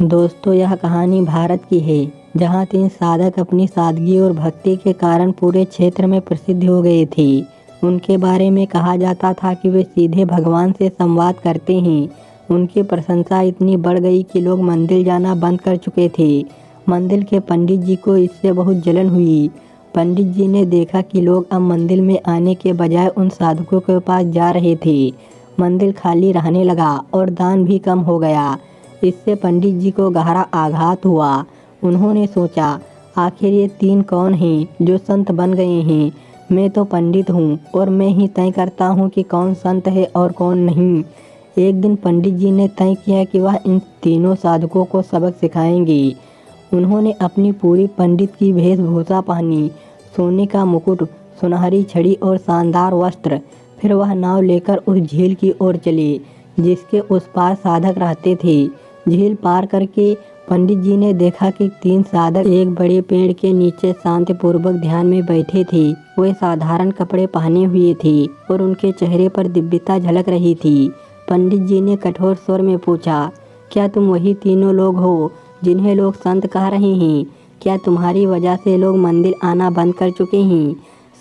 दोस्तों, यह कहानी भारत की है, जहाँ 3 साधक अपनी सादगी और भक्ति के कारण पूरे क्षेत्र में प्रसिद्ध हो गए थे। उनके बारे में कहा जाता था कि वे सीधे भगवान से संवाद करते हैं। उनकी प्रशंसा इतनी बढ़ गई कि लोग मंदिर जाना बंद कर चुके थे। मंदिर के पंडित जी को इससे बहुत जलन हुई। पंडित जी ने देखा कि लोग अब मंदिर में आने के बजाय उन साधकों के पास जा रहे थे। मंदिर खाली रहने लगा और दान भी कम हो गया। इससे पंडित जी को गहरा आघात हुआ। उन्होंने सोचा, आखिर ये 3 कौन हैं जो संत बन गए हैं। मैं तो पंडित हूँ और मैं ही तय करता हूँ कि कौन संत है और कौन नहीं। एक दिन पंडित जी ने तय किया कि वह इन तीनों साधकों को सबक सिखाएंगे। उन्होंने अपनी पूरी पंडित की वेशभूषा पहनी, सोने का मुकुट, सुनहरी छड़ी और शानदार वस्त्र। फिर वह नाव लेकर उस झील की ओर चले जिसके उस पार साधक रहते थे। झील पार करके पंडित जी ने देखा कि 3 साधक एक बड़े पेड़ के नीचे शांतिपूर्वक ध्यान में बैठे थे। वे साधारण कपड़े पहने हुए थे और उनके चेहरे पर दिव्यता झलक रही थी। पंडित जी ने कठोर स्वर में पूछा, क्या तुम वही तीनों लोग हो जिन्हें लोग संत कह रहे हैं? क्या तुम्हारी वजह से लोग मंदिर आना बंद कर चुके हैं?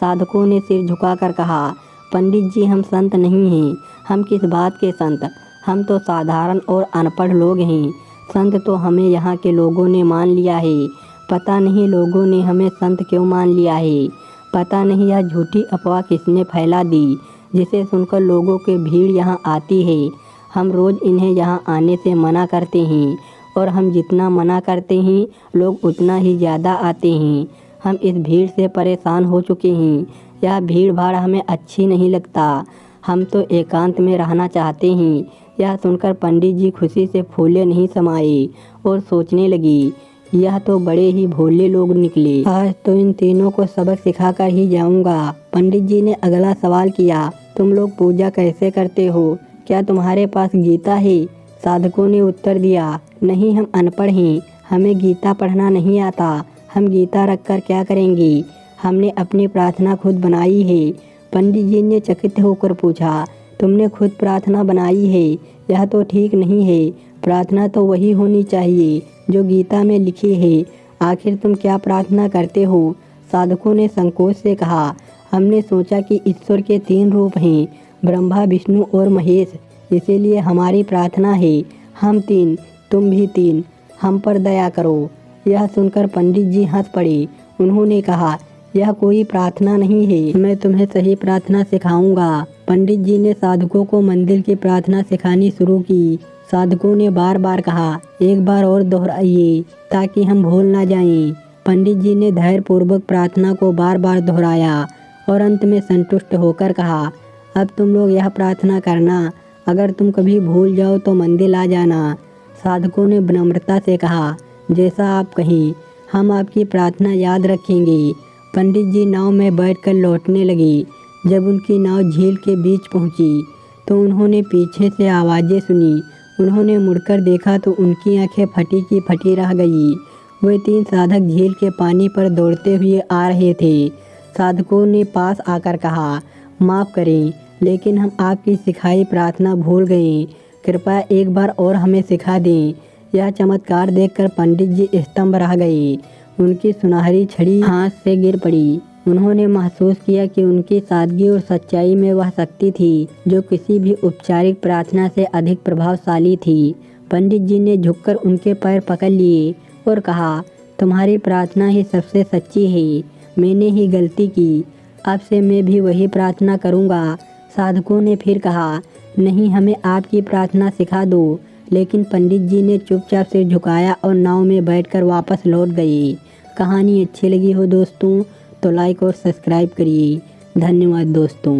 साधकों ने सिर झुकाकर कहा, पंडित जी, हम संत नहीं हैं। हम किस बात के संत? हम तो साधारण और अनपढ़ लोग हैं। संत तो हमें यहाँ के लोगों ने मान लिया है। पता नहीं लोगों ने हमें संत क्यों मान लिया है। पता नहीं यह झूठी अफवाह किसने फैला दी जिसे सुनकर लोगों की भीड़ यहाँ आती है। हम रोज़ इन्हें यहाँ आने से मना करते हैं और हम जितना मना करते हैं लोग उतना ही ज़्यादा आते हैं। हम इस भीड़ से परेशान हो चुके हैं। यह भीड़ भाड़ हमें अच्छी नहीं लगता। हम तो एकांत में रहना चाहते हैं। यह सुनकर पंडित जी खुशी से फूले नहीं समाए और सोचने लगी, यह तो बड़े ही भोले लोग निकले। आज तो इन तीनों को सबक सिखाकर ही जाऊंगा। पंडित जी ने अगला सवाल किया, तुम लोग पूजा कैसे करते हो? क्या तुम्हारे पास गीता है? साधकों ने उत्तर दिया, नहीं, हम अनपढ़ हैं। हमें गीता पढ़ना नहीं आता। हम गीता रखकर क्या करेंगे? हमने अपनी प्रार्थना खुद बनाई है। पंडित जी ने चकित होकर पूछा, तुमने खुद प्रार्थना बनाई है? यह तो ठीक नहीं है। प्रार्थना तो वही होनी चाहिए जो गीता में लिखी है। आखिर तुम क्या प्रार्थना करते हो? साधकों ने संकोच से कहा, हमने सोचा कि ईश्वर के 3 रूप हैं, ब्रह्मा, विष्णु और महेश। इसीलिए हमारी प्रार्थना है, हम 3, तुम भी 3, हम पर दया करो। यह सुनकर पंडित जी हंस पड़े। उन्होंने कहा, यह कोई प्रार्थना नहीं है, मैं तुम्हें सही प्रार्थना सिखाऊंगा। पंडित जी ने साधकों को मंदिर की प्रार्थना सिखानी शुरू की। साधकों ने बार बार कहा, एक बार और दोहराइए ताकि हम भूल ना जाएं। पंडित जी ने धैर्यपूर्वक प्रार्थना को बार बार दोहराया और अंत में संतुष्ट होकर कहा, अब तुम लोग यह प्रार्थना करना, अगर तुम कभी भूल जाओ तो मंदिर आ जाना। साधकों ने विनम्रता से कहा, जैसा आप कहें, हम आपकी प्रार्थना याद रखेंगे। पंडित जी नाव में बैठकर लौटने लगे। जब उनकी नाव झील के बीच पहुंची तो उन्होंने पीछे से आवाज़ें सुनी। उन्होंने मुड़कर देखा तो उनकी आंखें फटी की फटी रह गई। वे 3 साधक झील के पानी पर दौड़ते हुए आ रहे थे। साधकों ने पास आकर कहा, माफ़ करें, लेकिन हम आपकी सिखाई प्रार्थना भूल गए। कृपया एक बार और हमें सिखा दें। यह चमत्कार देखकर पंडित जी स्तंभ रह गए। उनकी सुनहरी छड़ी हाथ से गिर पड़ी। उन्होंने महसूस किया कि उनकी सादगी और सच्चाई में वह शक्ति थी जो किसी भी औपचारिक प्रार्थना से अधिक प्रभावशाली थी। पंडित जी ने झुककर उनके पैर पकड़ लिए और कहा, तुम्हारी प्रार्थना ही सबसे सच्ची है। मैंने ही गलती की। अब से मैं भी वही प्रार्थना करूँगा। साधकों ने फिर कहा, नहीं, हमें आपकी प्रार्थना सिखा दो। लेकिन पंडित जी ने चुपचाप सिर झुकाया और नाव में बैठकर वापस लौट गए। कहानी अच्छी लगी हो दोस्तों तो लाइक और सब्सक्राइब करिए। धन्यवाद दोस्तों।